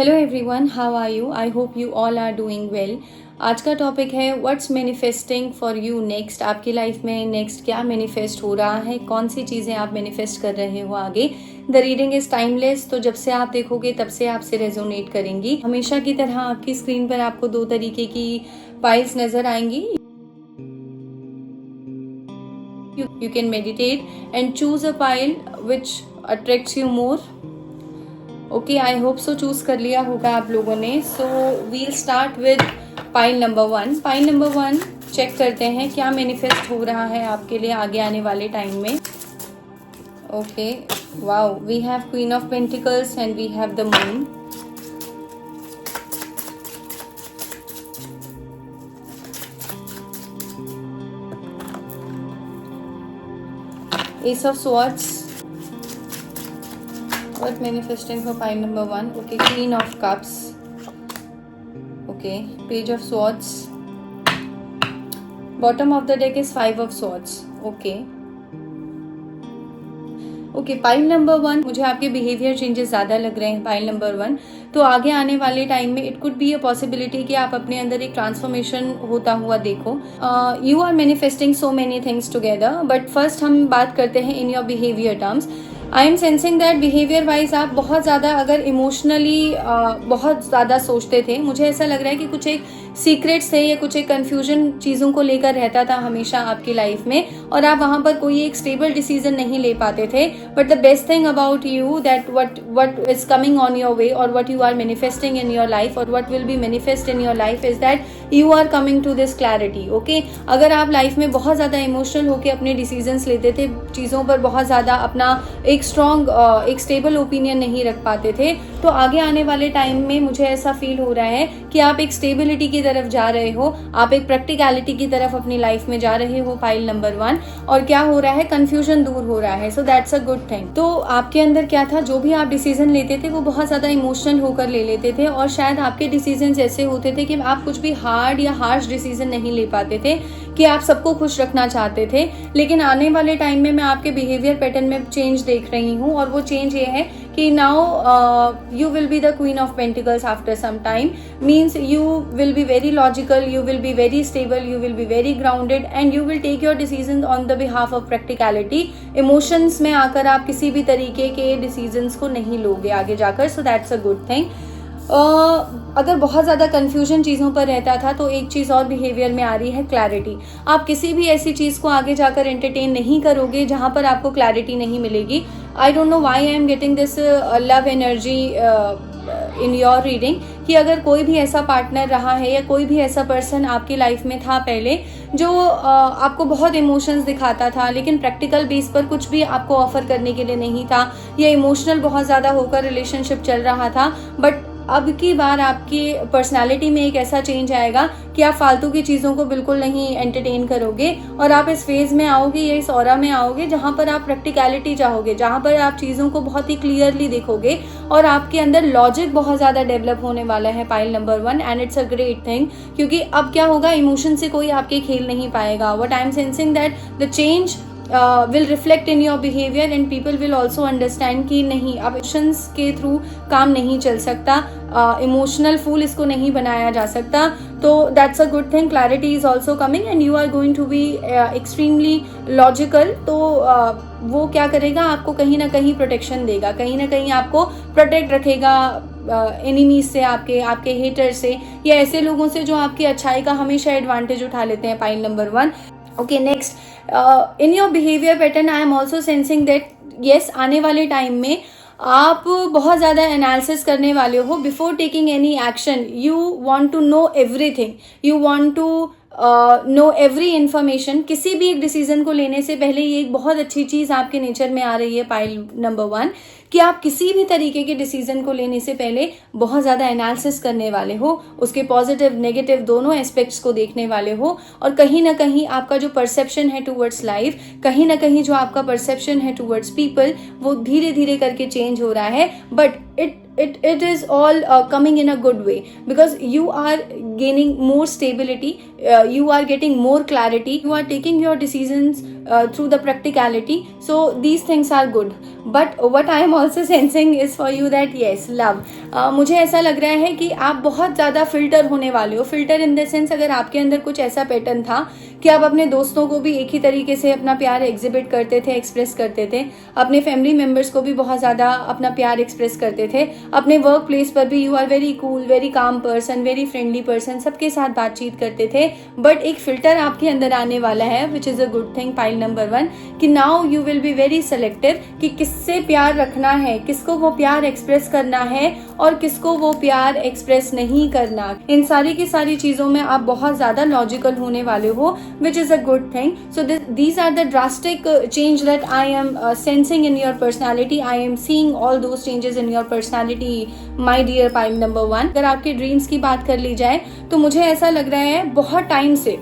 Hello everyone, how are you? I hope you all are doing well. आज का topic है what's manifesting for you next. आपकी life में next क्या manifest हो रहा है, कौन सी चीज़ें आप मैनिफेस्ट कर रहे हो आगे। द रीडिंग इज टाइमलेस, तो जब से आप देखोगे तब से आपसे रेजोनेट करेंगी। हमेशा की तरह आपकी स्क्रीन पर आपको दो तरीके की पाइल्स नजर आएंगी। You can meditate and choose a pile which attracts you more. Okay, I hope so choose कर लिया होगा आप लोगों ने। So we'll start with pile number 1। Pile number 1 check करते हैं क्या मैनिफेस्ट हो रहा है आपके लिए आगे आने वाले टाइम में। Okay, wow, we have queen of pentacles and we have the moon. Ace of swords. What manifesting for pile number 1? Okay, Queen of Cups. Okay, Page of Swords. Bottom of the deck is Five of Swords. Okay. Okay, pile number 1, मुझे आपके behaviour changes ज़्यादा लग रहे हैं pile number 1। तो आगे आने वाले टाइम में it could be a possibility कि आप अपने अंदर एक ट्रांसफॉर्मेशन होता हुआ देखो। You are manifesting so many things together, but first हम बात करते हैं in your behaviour terms. I am sensing that behaviour wise आप बहुत ज़्यादा अगर इमोशनली बहुत ज़्यादा सोचते थे। मुझे ऐसा लग रहा है कि कुछ एक सीक्रेट्स थे या कुछ एक कन्फ्यूजन चीज़ों को लेकर रहता था हमेशा आपकी लाइफ में, और आप वहाँ पर कोई एक स्टेबल डिसीजन नहीं ले पाते थे। But the best thing about you that what is coming on your way or what you are manifesting in your life or what will be manifest in your life is that you are coming to this clarity. Okay, अगर आप life में बहुत ज़्यादा emotional होकर अपने decisions लेते थे, चीज़ों पर बहुत ज़्यादा अपना एक स्ट्रॉन्ग एक स्टेबल ओपिनियन नहीं रख पाते थे, तो आगे आने वाले टाइम में मुझे ऐसा फील हो रहा है कि आप एक स्टेबिलिटी की तरफ जा रहे हो, आप एक प्रैक्टिकलिटी की तरफ अपनी लाइफ में जा रहे हो पाइल नंबर 1। और क्या हो रहा है, कंफ्यूजन दूर हो रहा है। So that's a good thing. तो आपके अंदर क्या था, जो भी आप डिसीजन लेते थे वो बहुत ज़्यादा इमोशनल होकर ले लेते थे, और शायद आपके डिसीजन ऐसे होते थे कि आप कुछ भी हार्ड या हार्श डिसीजन नहीं ले पाते थे, कि आप सबको खुश रखना चाहते थे। लेकिन आने वाले टाइम में मैं आपके बिहेवियर पैटर्न में चेंज देख रही हूँ, और वो चेंज ये है कि now you will be the queen of pentacles after some time. Means you will be very logical, you will be very stable, you will be very grounded and you will take your decisions on the behalf of practicality. Emotions में आकर आप किसी भी तरीके के decisions को नहीं लोगे आगे जाकर, so that's a good thing. अगर बहुत ज़्यादा कन्फ्यूजन चीज़ों पर रहता था तो एक चीज़ और बिहेवियर में आ रही है, क्लैरिटी। आप किसी भी ऐसी चीज़ को आगे जाकर एंटरटेन नहीं करोगे जहाँ पर आपको क्लैरिटी नहीं मिलेगी। आई don't know why I am getting this love energy in your reading, कि अगर कोई भी ऐसा पार्टनर रहा है या कोई भी ऐसा पर्सन आपकी लाइफ में था पहले जो आपको बहुत इमोशंस दिखाता था, लेकिन प्रैक्टिकल बेस पर कुछ भी आपको ऑफर करने के लिए नहीं था, या इमोशनल बहुत ज़्यादा होकर रिलेशनशिप चल रहा था, बट अब की बार आपकी पर्सनालिटी में एक ऐसा चेंज आएगा कि आप फालतू की चीज़ों को बिल्कुल नहीं एंटरटेन करोगे, और आप इस फेज में आओगे या इस ऑरा में आओगे जहाँ पर आप प्रैक्टिकलिटी चाहोगे, जहाँ पर आप चीज़ों को बहुत ही क्लियरली देखोगे, और आपके अंदर लॉजिक बहुत ज़्यादा डेवलप होने वाला है pile number 1। And it's a great thing, क्योंकि अब क्या होगा, इमोशन से कोई आपके खेल नहीं पाएगा। What I am sensing that the change will reflect in your behavior and people will also understand कि नहीं, अब इमोशंस के थ्रू काम नहीं चल सकता, इमोशनल फूल इसको नहीं बनाया जा सकता। तो that's a good thing. Clarity is also coming and you are going to be extremely logical. तो वो क्या करेगा, आपको कहीं ना कहीं प्रोटेक्शन देगा, कहीं ना कहीं आपको प्रोटेक्ट रखेगा एनिमीज से, आपके हेटर से, या ऐसे लोगों से जो आपकी अच्छाई का हमेशा एडवांटेज उठा लेते हैं pile number 1। Okay, next, in your behaviour pattern I am also sensing that yes, आने वाले टाइम में आप बहुत ज़्यादा एनालिसिस करने वाले हो। Before taking any action you want to know everything, you want to know every information. किसी भी एक डिसीजन को लेने से पहले ये एक बहुत अच्छी चीज़ आपके नेचर में आ रही है पाइल नंबर 1, कि आप किसी भी तरीके के डिसीजन को लेने से पहले बहुत ज़्यादा एनालिसिस करने वाले हो, उसके पॉजिटिव नेगेटिव दोनों एस्पेक्ट्स को देखने वाले हो, और कहीं ना कहीं आपका जो परसेप्शन है टूवर्ड्स लाइफ, कहीं ना कहीं जो आपका परसेप्शन है टूवर्ड्स पीपल, वो धीरे धीरे करके चेंज हो रहा है। But it is all coming in a good way because you are gaining more stability, you are getting more clarity, you are taking your decisions through the practicality, so these things are good. But what I am also sensing is for you that yes, love, मुझे ऐसा लग रहा है कि आप बहुत ज़्यादा filter होने वाले हो. फिल्टर इन द सेंस, अगर आपके अंदर कुछ ऐसा पैटर्न था कि आप अपने दोस्तों को भी एक ही तरीके से अपना प्यार एग्जिबिट करते थे, एक्सप्रेस करते थे, अपने फैमिली मेम्बर्स को भी बहुत ज़्यादा अपना प्यार एक्सप्रेस करते थे, अपने वर्क प्लेस पर भी you are very cool, very calm person, very friendly person, सबके साथ बातचीत करते थे. बट एक फिल्टर आपके अंदर आने वाला है which is a good thing. Pile number 1 कि now you will be very selective कि किससे प्यार रखना है, किसको वो प्यार एक्सप्रेस करना है और किसको वो प्यार एक्सप्रेस नहीं करना. इन सारी की सारी चीज़ों में आप बहुत ज़्यादा लॉजिकल होने वाले हो, which is a good thing. So these are the drastic change that I am sensing in your personality. I am seeing all those changes in your personality, my dear pile number 1. अगर आपके dreams की बात कर ली जाए तो मुझे ऐसा लग रहा है बहुत टाइम से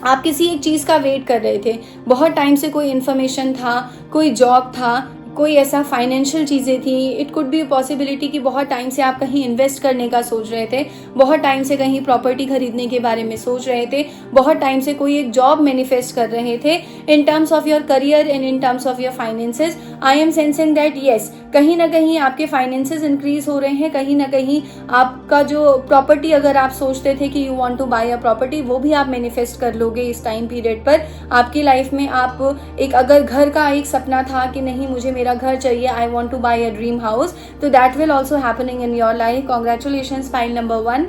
आप किसी एक चीज़ का वेट कर रहे थे. बहुत टाइम से कोई इन्फॉर्मेशन था, कोई जॉब था, कोई ऐसा फाइनेंशियल चीज़ें थी. इट कुड बी पॉसिबिलिटी कि बहुत टाइम से आप कहीं इन्वेस्ट करने का सोच रहे थे, बहुत टाइम से कहीं प्रॉपर्टी खरीदने के बारे में सोच रहे थे, बहुत टाइम से कोई एक जॉब मैनिफेस्ट कर रहे थे इन terms of your career and in terms of your finances. I am sensing that yes, कहीं ना कहीं आपके फाइनेंसेस इंक्रीज हो रहे हैं, कहीं ना कहीं आपका जो प्रॉपर्टी अगर आप सोचते थे कि you want to buy a property, वो भी आप मैनिफेस्ट कर लोगे इस टाइम पीरियड पर. आपकी लाइफ में आप एक अगर घर का एक सपना था कि नहीं मुझे मेरा घर चाहिए, I want to buy a dream house, तो that will also happening in your life. Congratulations pile number 1.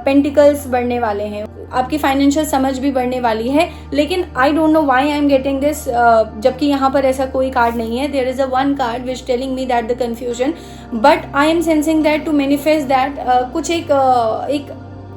Pentacles बढ़ने वाले हैं, आपकी फाइनेंशियल समझ भी बढ़ने वाली है. लेकिन I don't know why I am getting this, जबकि यहाँ पर ऐसा कोई कार्ड नहीं है. There is a one card which telling me that the confusion, but I am sensing that to manifest that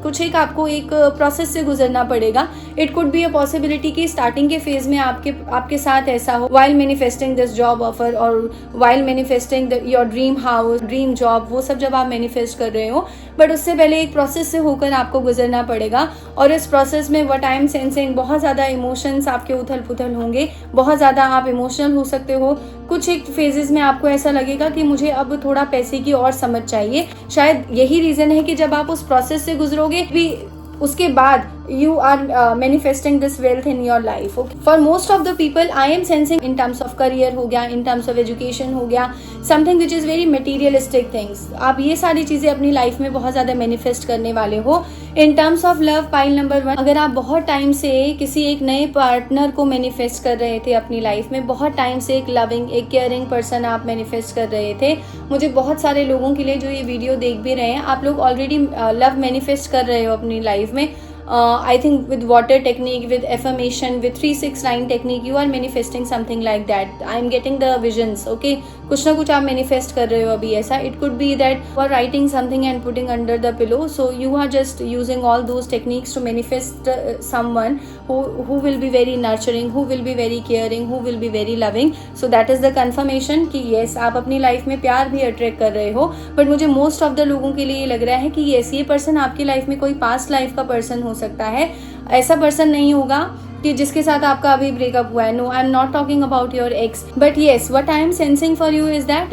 कुछ एक आपको एक प्रोसेस से गुजरना पड़ेगा. It could be a possibility कि स्टार्टिंग के फेज में आपके साथ ऐसा हो, while manifesting this job offer और while manifesting your dream house, dream job, वो सब जब आप मैनिफेस्ट कर रहे हो, बट उससे पहले एक प्रोसेस से होकर आपको गुजरना पड़ेगा. और इस प्रोसेस में व्हाट आई एम सेंसिंग, बहुत ज़्यादा इमोशंस आपके उथल पुथल होंगे, बहुत ज़्यादा आप इमोशनल हो सकते हो. कुछ एक फेजेस में आपको ऐसा लगेगा कि मुझे अब थोड़ा पैसे की और समझ चाहिए. शायद यही रीज़न है कि जब आप उस प्रोसेस से गुजरोगे भी, उसके बाद you are manifesting this wealth in your life. Okay? For most of the people, I am sensing in terms of career हो गया, in terms of education हो गया, something which is very materialistic things. आप ये सारी चीज़ें अपनी life में बहुत ज़्यादा manifest करने वाले हो. In terms of love, pile number 1, अगर आप बहुत टाइम से किसी एक नए पार्टनर को मैनिफेस्ट कर रहे थे अपनी लाइफ में, बहुत टाइम से एक लविंग, एक केयरिंग पर्सन आप मैनिफेस्ट कर रहे थे. मुझे बहुत सारे लोगों के लिए जो ये वीडियो देख भी रहे हैं, आप लोग ऑलरेडी लव मैनिफेस्ट कर रहे हो अपनी लाइफ में. I think with water technique, with affirmation, with 369 technique, you are manifesting something like that. I am getting the visions. Okay, कुछ ना कुछ आप manifest कर रहे हो अभी ऐसा. It could be that you are writing something and putting under the pillow. So you are just using all those techniques to manifest someone who will be very nurturing, who will be very caring, who will be very loving. So that is the confirmation कि yes, आप अपनी life में प्यार भी attract कर रहे हो. But मुझे मोस्ट ऑफ द लोगों के लिए ये लग रहा है कि yes, ये पर्सन आपकी लाइफ में कोई पास्ट लाइफ का पर्सन हो सकता है. ऐसा पर्सन नहीं होगा कि जिसके साथ आपका अभी ब्रेकअप हुआ है. No, I am not talking about your ex, but yes, what I am sensing for you is that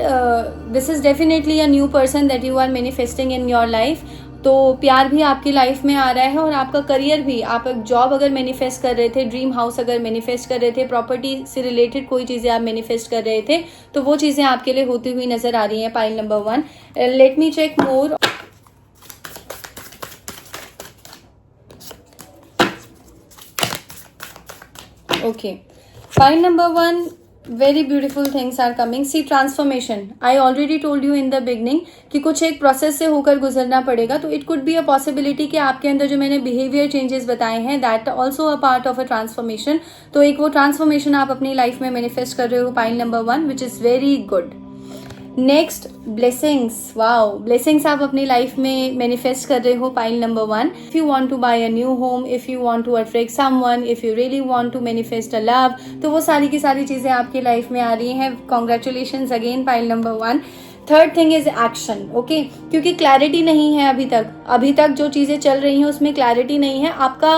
this is definitely a new person that you are manifesting in your life. तो प्यार भी आपकी life में आ रहा है और आपका career भी. आप एक जॉब अगर मैनिफेस्ट कर रहे थे, ड्रीम हाउस अगर मैनिफेस्ट कर रहे थे, प्रॉपर्टी से रिलेटेड कोई चीज़ें आप मैनिफेस्ट कर रहे थे, तो वो चीज़ें आपके लिए होती हुई नजर आ रही हैं. Pile number 1. Let me check more. Okay, pile number 1, very beautiful things are coming. See, transformation. I already told you in the beginning कि कुछ एक प्रोसेस से होकर गुजरना पड़ेगा. तो it could be a possibility कि आपके अंदर जो मैंने बिहेवियर चेंजेस बताए हैं, that also a part of a transformation. तो एक वो ट्रांसफॉर्मेशन आप अपनी लाइफ में मैनिफेस्ट कर रहे हो. Pile number 1, which is very good. Next, blessings. Wow, blessings आप अपनी लाइफ में मैनिफेस्ट कर रहे हो. Pile number 1. If you want to buy a new home, if you want to attract someone, if you really want to manifest a love, तो वो सारी की सारी चीजें आपकी लाइफ में आ रही हैं. Congratulations again. Pile number 1. Third thing is action. Okay, क्योंकि क्लैरिटी नहीं है अभी तक जो चीजें चल रही हैं उसमें क्लैरिटी नहीं है. आपका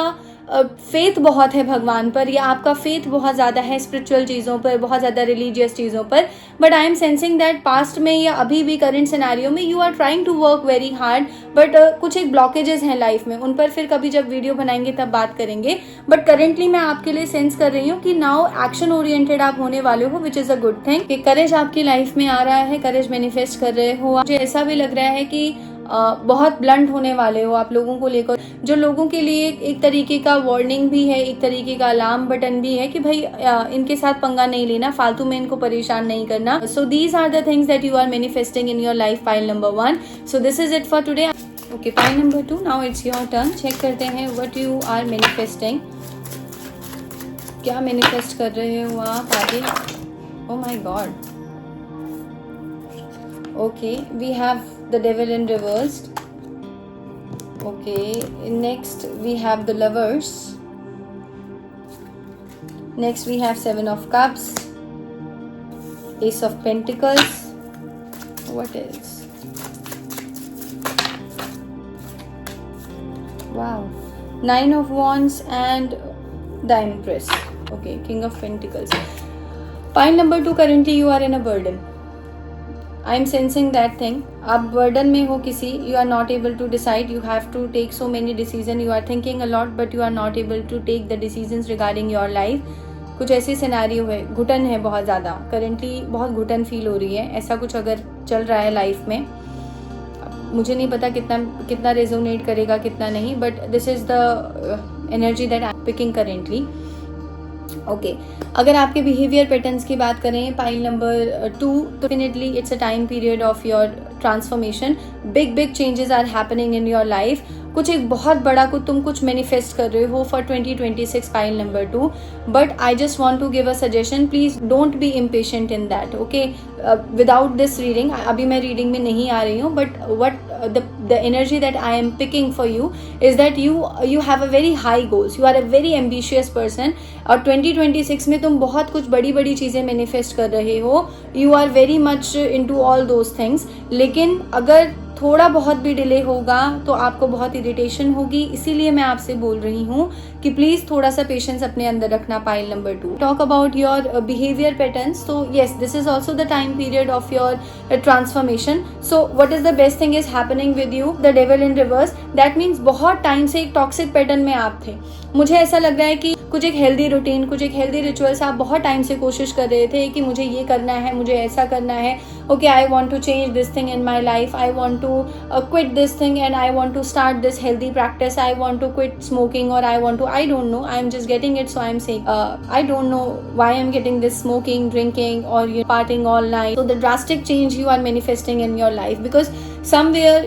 फेथ बहुत है भगवान पर, या आपका फेथ बहुत ज़्यादा है स्पिरिचुअल चीज़ों पर, बहुत ज़्यादा रिलीजियस चीज़ों पर, but I am sensing that past में या अभी भी करंट सिनेरियो में you are trying to work very hard, but कुछ एक ब्लॉकेजेस हैं लाइफ में, उन पर फिर कभी जब वीडियो बनाएंगे तब बात करेंगे। बट करेंटली मैं आपके लिए सेंस कर रही हूँ कि नाउ एक्शन ओरिएंटेड आप होने वाले हो, which is a good thing. कि करेज आपकी लाइफ में आ रहा है, करेज मैनिफेस्ट कर रहे हो। मुझे ऐसा भी लग रहा है कि बहुत ब्लंट होने वाले हो आप लोगों को लेकर, जो लोगों के लिए एक तरीके का वार्निंग भी है, एक तरीके का अलार्म बटन भी है कि भाई इनके साथ पंगा नहीं लेना, फालतू में इनको परेशान नहीं करना। So these are the things that you are manifesting in your life, pile number 1। So this is it for today. Okay, pile number 2, now it's your turn. Check करते हैं व्हाट यू आर मैनिफेस्टिंग, क्या manifest कर रहे हो आप आगे। Oh my god, okay, we have the devil in reversed. Okay, next we have the lovers. Next we have 7 of cups, ace of pentacles. What else? Wow, 9 of wands and the empress. Okay, king of pentacles. Pile number 2, currently you are in a burden. I am sensing that thing. आप burden में हो किसी, you are not able to decide, you have to take so many decision, you are thinking a lot but you are not able to take the decisions regarding your life. कुछ ऐसी scenario है, घुटन है बहुत ज़्यादा, currently बहुत घुटन feel हो रही है, ऐसा कुछ अगर चल रहा है लाइफ में। मुझे नहीं पता कितना रेजोनेट करेगा कितना नहीं, but this is the energy that I am picking currently. Okay, अगर आपके बिहेवियर पैटर्न्स की बात करें पाइल नंबर 2, तो definitely it's a time period of your transformation. Big changes are happening in your life. कुछ एक बहुत बड़ा तुम कुछ मैनिफेस्ट कर रहे हो for 2026, pile number 2। But I just want to give a suggestion, please don't be impatient in that. Okay, without this reading, अभी मैं रीडिंग में नहीं आ रही हूँ, but what the energy that I am picking for you is that you have a very high goals, you are a very ambitious person, और 2026 में तुम बहुत कुछ बड़ी चीज़ें मैनिफेस्ट कर रहे हो, you are very much into all those things। लेकिन अगर थोड़ा बहुत भी डिले होगा तो आपको बहुत इरिटेशन होगी, इसीलिए मैं आपसे बोल रही हूँ कि प्लीज़ थोड़ा सा पेशेंस अपने अंदर रखना। Pile number 2, talk about your behaviour patterns. तो yes, this is also the time period of your transformation. So what is the best thing is happening with you, the devil in reverse. That means बहुत time से एक toxic pattern में आप थे। मुझे ऐसा लग रहा है कि कुछ एक हेल्दी रूटीन, कुछ एक हेल्दी रिचुअल्स आप बहुत टाइम से कोशिश कर रहे थे कि मुझे ये करना है, मुझे ऐसा करना है। Okay, I want to change this thing in my life, I want to quit this thing and I want to start this healthy practice, I want to quit smoking, or I want to, I don't know, I'm just getting it, so I'm saying I don't know why I'm getting this smoking, drinking, or partying all night. So the drastic change you are manifesting in your life, because somewhere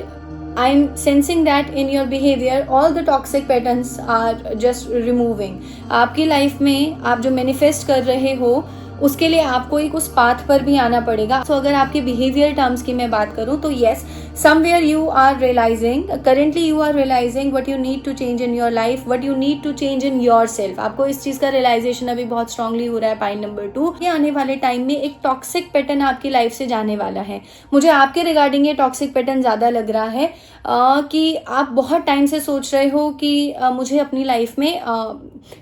I'm sensing that in your behavior all the toxic patterns are just removing. आपकी life में आप जो manifest कर रहे हो उसके लिए आपको एक उस पाथ पर भी आना पड़ेगा। तो अगर आपके बिहेवियर टर्म्स की मैं बात करूं तो yes, somewhere you are realising, currently you are realising what you need to change in your life, what you need to change in yourself. आपको इस चीज का रियलाइजेशन अभी बहुत स्ट्रांगली हो रहा है। पाइल नंबर 2, ये आने वाले टाइम में एक टॉक्सिक पैटर्न आपकी लाइफ से जाने वाला है। मुझे आपके रिगार्डिंग ये टॉक्सिक पैटर्न ज्यादा लग रहा है कि आप बहुत टाइम से सोच रहे हो कि मुझे अपनी लाइफ में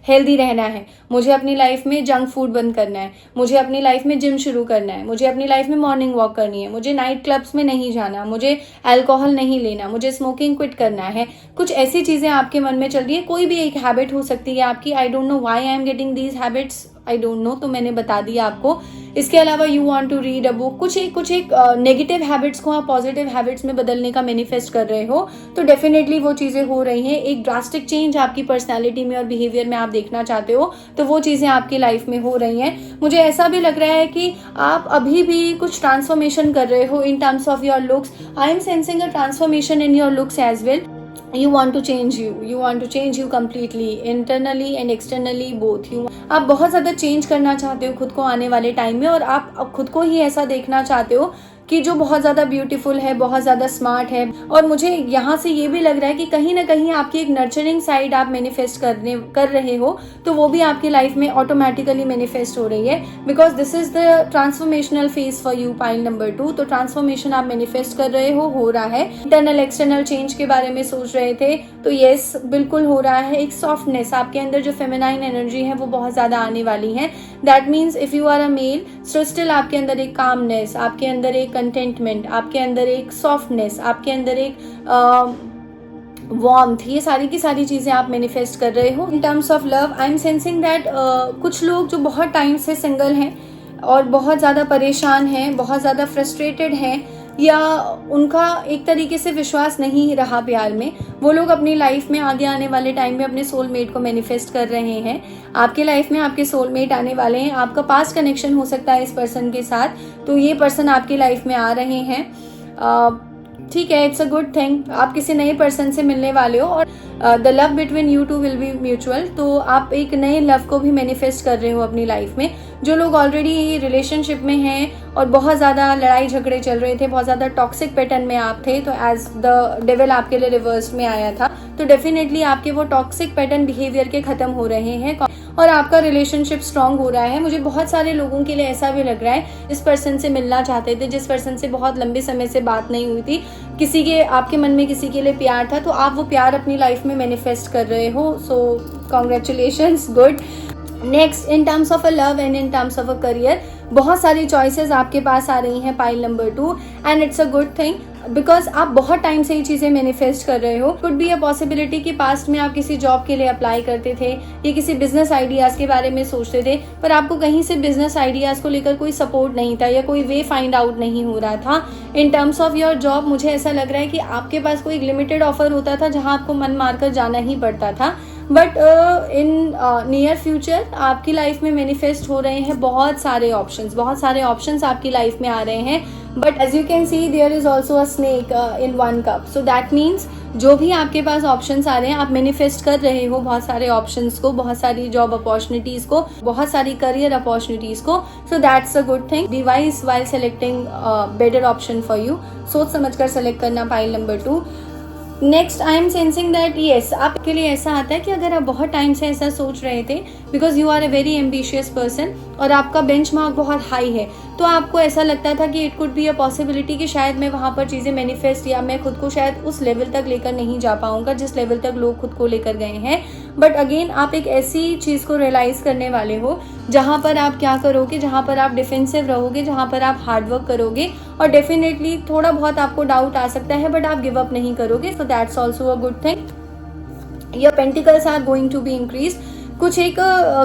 हेल्दी रहना है, मुझे अपनी लाइफ में जंक फूड बंद करना है, मुझे अपनी लाइफ में जिम शुरू करना है, मुझे अपनी लाइफ में मॉर्निंग वॉक करनी है, मुझे नाइट क्लब्स में नहीं जाना, मुझे अल्कोहल नहीं लेना, मुझे स्मोकिंग क्विट करना है। कुछ ऐसी चीजें आपके मन में चल रही है। कोई भी एक हैबिट हो सकती है आपकी। I don't know why I am getting these habits, I don't know, तो मैंने बता दिया आपको। इसके अलावा you want to read a book, कुछ एक नेगेटिव हैबिट्स को आप पॉजिटिव हैबिट्स में बदलने का मैनिफेस्ट कर रहे हो, तो डेफिनेटली वो चीजें हो रही हैं। एक ड्रास्टिक चेंज आपकी पर्सनालिटी में और बिहेवियर में आप देखना चाहते हो, तो वो चीजें आपकी लाइफ में हो रही हैं। मुझे ऐसा भी लग रहा है कि आप अभी भी कुछ ट्रांसफॉर्मेशन कर रहे हो in terms of your looks. I am sensing a transformation in your looks as well. You want to change you completely, internally and externally both. आप बहुत ज़्यादा चेंज करना चाहते हो खुद को आने वाले टाइम में, और आप खुद को ही ऐसा देखना चाहते हो कि जो बहुत ज़्यादा ब्यूटीफुल है, बहुत ज़्यादा स्मार्ट है। और मुझे यहाँ से ये भी लग रहा है कि कहीं ना कहीं आपकी एक नर्चरिंग साइड आप मैनिफेस्ट कर रहे हो, तो वो भी आपकी लाइफ में ऑटोमेटिकली मैनिफेस्ट हो रही है, because this is the transformational phase for you, pile number 2। तो ट्रांसफॉर्मेशन आप मैनिफेस्ट कर रहे हो रहा है। इंटरनल एक्सटर्नल चेंज के बारे में सोच रहे थे, तो यस बिल्कुल हो रहा है। एक सॉफ्टनेस आपके अंदर, जो फेमिनाइन एनर्जी है वो बहुत ज़्यादा आने वाली है। That means if you are a male, so still आपके अंदर एक कामनेस, आपके अंदर एक कंटेंटमेंट, आपके अंदर एक सॉफ्टनेस, आपके अंदर एक वार्मथ, ये सारी की सारी चीज़ें आप मैनिफेस्ट कर रहे हो। In terms of love I am sensing that कुछ लोग जो बहुत टाइम से सिंगल हैं और बहुत ज़्यादा परेशान हैं, बहुत ज़्यादा फ्रस्ट्रेटेड हैं, या उनका एक तरीके से विश्वास नहीं रहा प्यार में, वो लोग अपनी लाइफ में आगे आने वाले टाइम में अपने सोलमेट को मैनिफेस्ट कर रहे हैं। आपके लाइफ में आपके सोलमेट आने वाले हैं। आपका पास्ट कनेक्शन हो सकता है इस पर्सन के साथ, तो ये पर्सन आपकी लाइफ में आ रहे हैं। ठीक है, इट्स अ गुड थिंग। आप किसी नए पर्सन से मिलने वाले हो और the love between you two will be mutual. तो आप एक नए लव को भी मैनिफेस्ट कर रहे हो अपनी लाइफ में। जो लोग ऑलरेडी रिलेशनशिप में हैं और बहुत ज़्यादा लड़ाई झगड़े चल रहे थे, बहुत ज़्यादा टॉक्सिक पैटर्न में आप थे, तो एज द डेविल आपके लिए रिवर्स में आया था, तो डेफिनेटली आपके वो टॉक्सिक पैटर्न बिहेवियर के ख़त्म हो रहे हैं और आपका रिलेशनशिप स्ट्रांग हो रहा है। मुझे बहुत सारे लोगों के लिए ऐसा भी लग रहा है, जिस पर्सन से मिलना चाहते थे, जिस पर्सन से बहुत लंबे समय से बात नहीं हुई थी, किसी के आपके मन में किसी के लिए प्यार था, तो आप वो प्यार अपनी लाइफ में मैनिफेस्ट कर रहे हो। सो congratulations, good. Next, in terms of a love and in terms of a career, बहुत सारी चॉइसेस आपके पास आ रही हैं pile number 2, and it's a good thing, because आप बहुत टाइम से ये चीज़ें मैनिफेस्ट कर रहे हो। कुड बी अ पॉसिबिलिटी कि पास्ट में आप किसी जॉब के लिए अप्लाई करते थे या किसी बिजनेस आइडियाज़ के बारे में सोचते थे, पर आपको कहीं से बिजनेस आइडियाज़ को लेकर कोई सपोर्ट नहीं था या कोई वे फाइंड आउट नहीं हो रहा था। इन टर्म्स ऑफ योर जॉब, मुझे ऐसा लग रहा है कि आपके पास कोई लिमिटेड ऑफर होता था जहाँ आपको मन मारकर जाना ही पड़ता था, बट इन नियर फ्यूचर आपकी लाइफ में मैनिफेस्ट हो रहे हैं बहुत सारे ऑप्शंस आपकी लाइफ में आ रहे हैं। But as you can see there is also a snake in one cup, so that means जो भी आपके पास ऑप्शंस आ रहे हैं, आप मैनिफेस्ट कर रहे हो बहुत सारे ऑप्शंस को, बहुत सारी जॉब अपॉर्चुनिटीज को, बहुत सारी करियर अपॉर्चुनिटीज को। So that's a good thing. Be wise while selecting better option for you. सोच समझ कर सेलेक्ट करना pile number 2। Next, I am sensing that yes, आपके लिए ऐसा आता है कि अगर आप बहुत टाइम से ऐसा सोच रहे थे, because you are a very ambitious person और आपका बेंचमार्क बहुत हाई है, तो आपको ऐसा लगता था कि it could be a possibility कि शायद मैं वहाँ पर चीज़ें मैनिफेस्ट, या मैं खुद को शायद उस लेवल तक लेकर नहीं जा पाऊंगा जिस लेवल तक लोग खुद को लेकर गए हैं। बट अगेन आप एक ऐसी चीज़ को रियलाइज करने वाले हो जहाँ पर आप क्या करोगे, जहाँ पर आप डिफेंसिव रहोगे, जहाँ पर आप हार्डवर्क करोगे, और डेफिनेटली थोड़ा बहुत आपको डाउट आ सकता है, बट आप गिव अप नहीं करोगे। So that's also a good thing. Your pentacles are going to be increase. कुछ एक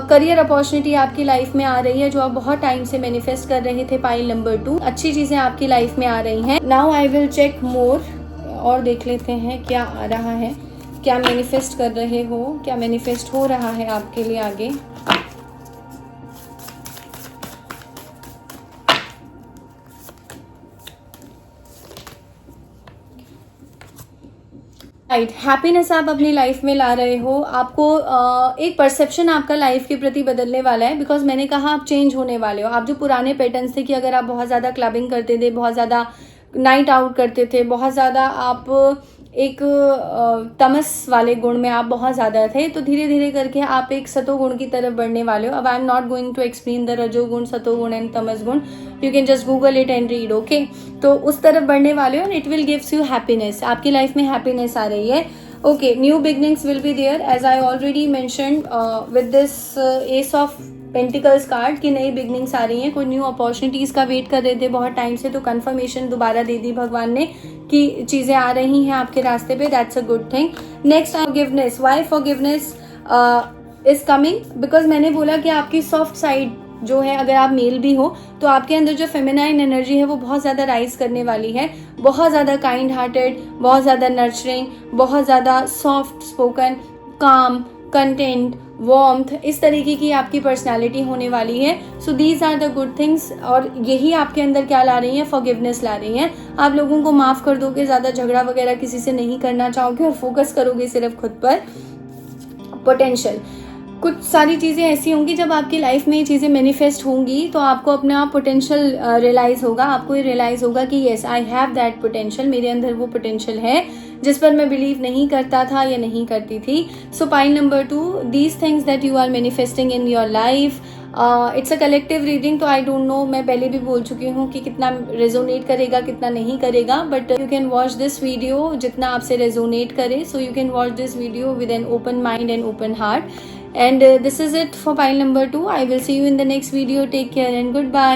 करियर अपॉर्चुनिटी आपकी लाइफ में आ रही है जो आप बहुत टाइम से मैनिफेस्ट कर रहे थे पाइल नंबर 2। अच्छी चीज़ें आपकी लाइफ में आ रही हैं। नाउ आई विल चेक मोर, और देख लेते हैं क्या आ रहा है, क्या मैनिफेस्ट कर रहे हो, क्या मैनिफेस्ट हो रहा है आपके लिए आगे। राइट, हैप्पीनेस आप अपनी लाइफ में ला रहे हो। आपको एक परसेप्शन आपका लाइफ के प्रति बदलने वाला है, बिकॉज मैंने कहा आप चेंज होने वाले हो। आप जो पुराने पैटर्न्स थे कि अगर आप बहुत ज़्यादा क्लबिंग करते थे, बहुत ज़्यादा नाइट आउट करते थे, बहुत ज़्यादा आप एक तमस वाले गुण में आप बहुत ज़्यादा थे, तो धीरे धीरे करके आप एक सतोगुण की तरफ बढ़ने वाले हो। अब I am not going to explain the rajoguna, satoguna and tamas guna, you can just google it and read, okay. तो उस तरफ बढ़ने वाले हो and it will gives you happiness. आपकी लाइफ में हैप्पीनेस आ रही है, okay. New beginnings will be there, as I already mentioned with this ace of pentacles card की नई बिगनिंग्स आ रही हैं। कोई न्यू अपॉर्चुनिटीज़ का वेट कर रहे थे बहुत टाइम से, तो कंफर्मेशन दोबारा दे दी भगवान ने कि चीज़ें आ रही हैं आपके रास्ते पे। That's a good thing. Next, forgiveness. Why forgiveness is coming, because मैंने बोला कि आपकी सॉफ्ट साइड जो है, अगर आप मेल भी हो तो आपके अंदर जो फेमिनाइन एनर्जी है वो बहुत ज़्यादा राइज करने वाली है। बहुत ज़्यादा काइंड हार्टेड, बहुत ज़्यादा नर्चरिंग, बहुत ज़्यादा soft spoken, calm, content, warmth, इस तरीके की आपकी पर्सनालिटी होने वाली है। So these are the good things, और यही आपके अंदर क्या ला रही हैं, फॉरगिवनेस ला रही हैं। आप लोगों को माफ़ कर दोगे, ज़्यादा झगड़ा वगैरह किसी से नहीं करना चाहोगे और फोकस करोगे सिर्फ खुद पर। पोटेंशियल, कुछ सारी चीज़ें ऐसी होंगी जब आपकी लाइफ में ये चीज़ें मैनिफेस्ट होंगी तो आपको अपना पोटेंशियल रियलाइज़ होगा, आपको ये रियलाइज़ होगा कि yes I have that potential, मेरे अंदर वो पोटेंशियल है जिस पर मैं बिलीव नहीं करता था या नहीं करती थी. So pile number 2, these things that you are manifesting in your life, it's a collective reading, तो आई डोंट नो, मैं पहले भी बोल चुकी हूँ कि कितना रेजोनेट करेगा कितना नहीं करेगा, but you can watch this video जितना आपसे रेजोनेट करे. So you can watch this video with an open mind and open heart. And this is it for pile number 2. I will see you in the next video. Take care and goodbye.